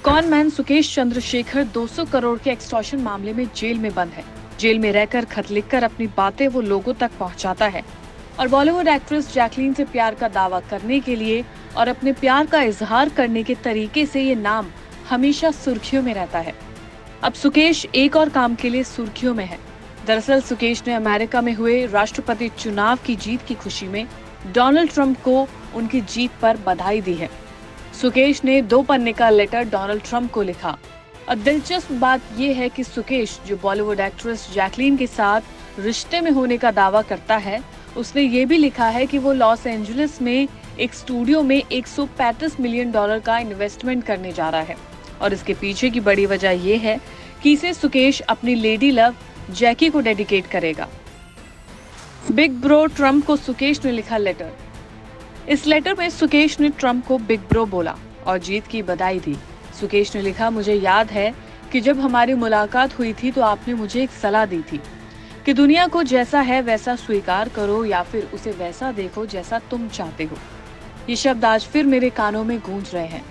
Conman Sukesh Chandrashekhar 200 crore के extortion मामले में जेल में बंद है। जेल में रहकर खत लिखकर अपनी बातें वो लोगों तक पहुंचाता है और बॉलीवुड एक्ट्रेस जैकलीन से प्यार का दावा करने के लिए और अपने प्यार का इजहार करने के तरीके से ये नाम हमेशा सुर्खियों में रहता है। अब सुकेश एक और काम के लिए सुर्खियों में है। दरअसल सुकेश ने अमेरिका में हुए राष्ट्रपति चुनाव की जीत की खुशी में डोनाल्ड ट्रंप को उनकी जीत पर बधाई दी है। सुकेश ने 2 पन्ने का लेटर डोनाल्ड ट्रंप को लिखा और दिलचस्प बात यह है कि सुकेश, जो बॉलीवुड एक्ट्रेस जैकलीन के साथ रिश्ते में होने का दावा करता है, उसने ये भी लिखा है कि वो लॉस एंजलिस में एक स्टूडियो में $135 मिलियन का इन्वेस्टमेंट करने जा रहा है और इसके पीछे की बड़ी वजह यह है कि इसे सुकेश अपनी लेडी लव जैकी को डेडिकेट करेगा। बिग ब्रो ट्रंप को सुकेश ने लिखा लेटर। इस लेटर में सुकेश ने ट्रंप को बिग ब्रो बोला और जीत की बधाई दी। सुकेश ने लिखा, मुझे याद है कि जब हमारी मुलाकात हुई थी तो आपने मुझे एक सलाह दी थी कि दुनिया को जैसा है वैसा स्वीकार करो या फिर उसे वैसा देखो जैसा तुम चाहते हो। ये शब्द आज फिर मेरे कानों में गूंज रहे हैं।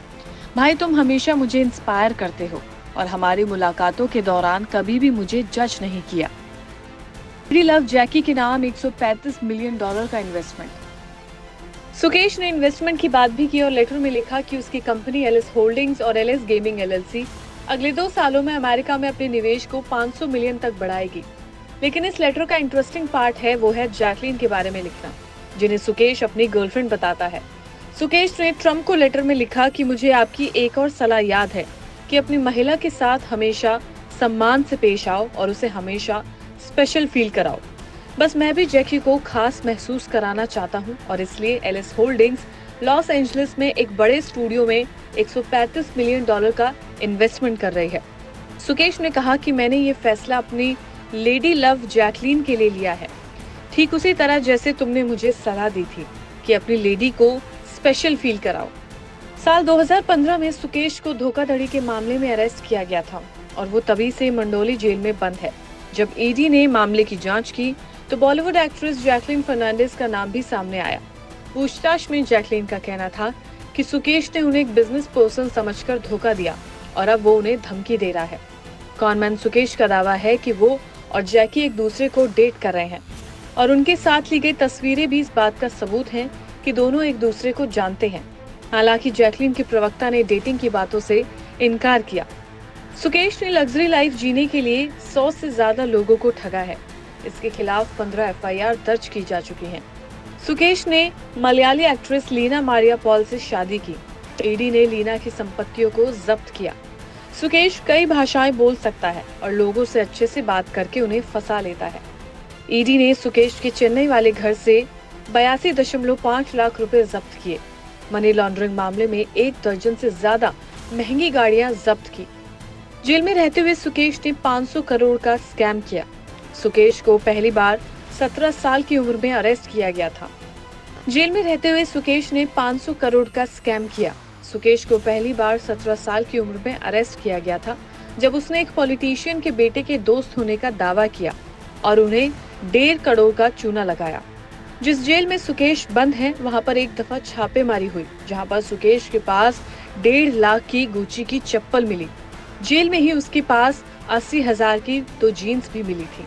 भाई, तुम हमेशा मुझे इंस्पायर करते हो और हमारी मुलाकातों के दौरान कभी भी मुझे जज नहीं किया। मेरी लव जैकी के नाम $135 मिलियन का इन्वेस्टमेंट। सुकेश ने इन्वेस्टमेंट की बात भी की और लेटर में लिखा कि उसकी कंपनी एलिस होल्डिंग्स और एलिस गेमिंग एलएलसी अगले 2 सालों में अमेरिका में अपने निवेश को 500 मिलियन तक बढ़ाएगी। लेकिन इस लेटर का इंटरेस्टिंग पार्ट है वो है जैकलीन के बारे में लिखना, जिन्हें सुकेश अपनी गर्लफ्रेंड बताता है। सुकेश ने ट्रंप को लेटर में लिखा कि मुझे आपकी एक और सलाह याद है कि अपनी महिला के साथ हमेशा सम्मान से पेश आओ और उसे हमेशा स्पेशल फील कराओ। बस मैं भी जैकी को खास महसूस कराना चाहता हूं और इसलिए एलिस होल्डिंग्स लॉस एंजलिस में एक बड़े स्टूडियो में $135 मिलियन का इन्वेस्टमेंट कर रही है। सुकेश ने कहा कि मैंने ये फैसला अपनी लेडी लव जैकलीन के लिए लिया है, ठीक उसी तरह जैसे तुमने मुझे सलाह दी थी कि अपनी लेडी को स्पेशल फील कराओ। साल 2015 में सुकेश को धोखाधड़ी के मामले में अरेस्ट किया गया था और वो तभी से मंडोली जेल में बंद है। जब ईडी ने मामले की जांच की तो बॉलीवुड एक्ट्रेस जैकलीन फर्नांडिस का नाम भी सामने आया। पूछताछ में जैकलीन का कहना था कि सुकेश ने उन्हें एक बिजनेस पर्सन समझकर धोखा दिया और अब वो उन्हें धमकी दे रहा है। कॉनमैन सुकेश का दावा है कि वो और जैकी एक दूसरे को डेट कर रहे हैं और उनके साथ ली गई तस्वीरें भी इस बात का सबूत हैं कि दोनों एक दूसरे को जानते हैं। हालांकि जैकलीन के प्रवक्ता ने डेटिंग की बातों से इनकार किया। सुकेश ने लग्जरी लाइफ जीने के लिए 100 से ज्यादा लोगों को ठगा है। इसके खिलाफ 15 FIR दर्ज की जा चुकी हैं। सुकेश ने मलयाली एक्ट्रेस लीना मारिया पॉल से शादी की। ईडी ने लीना की संपत्तियों को जब्त किया। सुकेश कई भाषाएं बोल सकता है और लोगों से अच्छे से बात करके उन्हें फंसा लेता है। ईडी ने सुकेश के चेन्नई वाले घर से 82.5 लाख रुपए जब्त किए। मनी लॉन्ड्रिंग मामले में 1 दर्जन से ज्यादा महंगी गाड़ियां जब्त की। जेल में रहते हुए सुकेश ने 500 करोड़ का स्कैम किया। सुकेश को पहली बार 17 साल की उम्र में अरेस्ट किया गया था। जेल में रहते हुए सुकेश ने 500 करोड़ का स्कैम किया। सुकेश को पहली बार 17 साल की उम्र में अरेस्ट किया गया था जब उसने एक पॉलिटिशियन के बेटे के दोस्त होने का दावा किया और उन्हें 1.5 करोड़ का चूना लगाया। जिस जेल में सुकेश बंद है वहां पर एक दफा छापेमारी हुई, जहां पर सुकेश के पास 1.5 लाख की गुची की चप्पल मिली। जेल में ही उसके पास 80,000 की 2 जीन्स भी मिली थी।